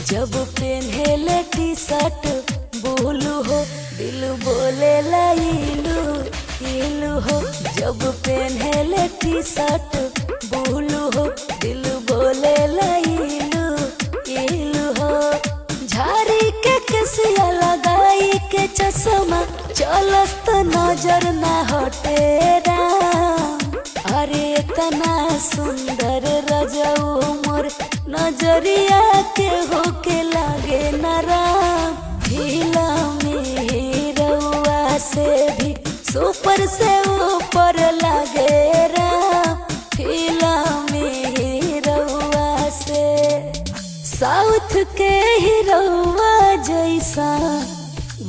जब पेन्हेले T shirt blue हो दिल बोले इलू इलू हो। जब पेन्हेले टी शर्ट ब्लू हो दिल बोले इलू इलू हो। झाड़ी के केसिया लगाई के चश्मा चलस तो नजर ना हटे राम। अरे इतना सुंदर रजऊ मोर नजरिया के होके लागे न राम। हिला में रउआ से भी सुपर से ऊपर लागे राम। हिला में रउआ से साउथ के हीरोआ जैसा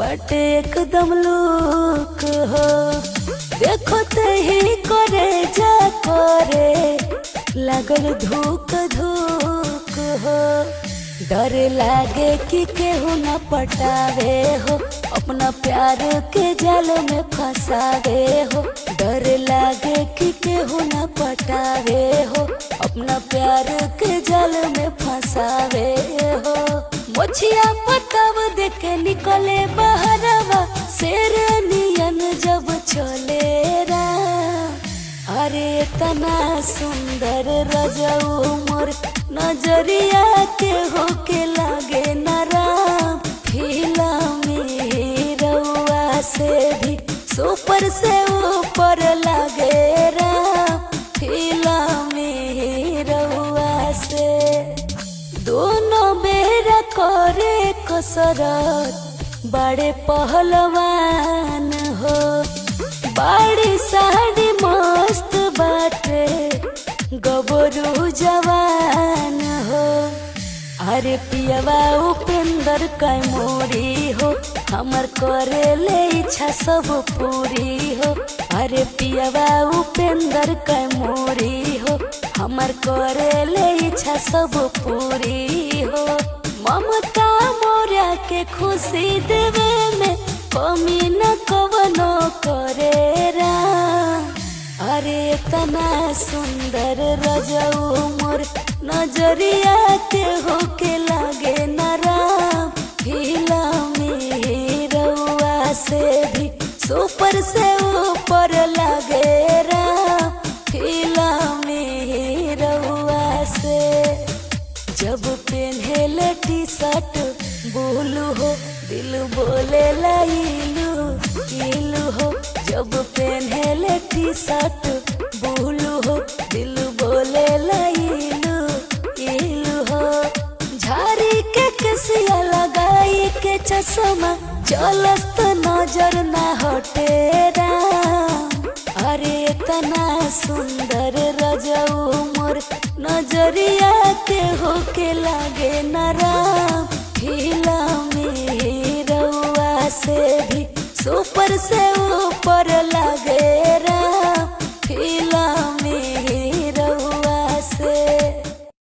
बट एकदम लुक हो। देखो ते ही करे जा करे लागल धूक धूक हो। डर लागे कि केहू न पटावे हो अपना प्यार के जाल में फंसावे हो। डर लागे कि केहू न पटावे हो अपना प्यार के जाल में फंसावे हो। मोछिया पताव देके निकले बहरवा शेर नियन जब चले राम। अरे इतना सुंदर रजऊ मोर नजरिया के होके लागे न राम। हिला में रउआ से भी सुपर से ऊपर लागे राम। हिला में रउआ से दोनों बेरा करे कसरत बड़े पहलवान हो। बड़ी साड़ी मस्त बाटे गबरू जवान हो। अरे पियवा उपेंद्र कैमूरी हो हमर करे ले इच्छा सब पूरी हो। अरे पियवा उपेंद्र कैमूरी हो हमर करे ले इच्छा सब पूरी हो। ममता मोरा के खुशी देवे में कमी न कवनो करे राम। अरे इतना सुंदर रजऊ मोर नजरिया के होके लागे न राम। हिला में रउआ से भी सुपर से ऊपर लागे राम। हिला में रउआ से जब पेन्हेले टी शर्ट ब्लू हो दिल बोले इलू इलू हो। जब पेन्हेले टी शर्ट ब्लू हो दिल बोले इलू इलू हो। झाड़ी के केसिया लगाई के चश्मा चलस तो नजर ना हटे राम। अरे इतना सुंदर रजऊ मोर नजरिया के होके लागे न राम। हिला में रउआ से भी सुपर से ऊपर लागे राम। हिला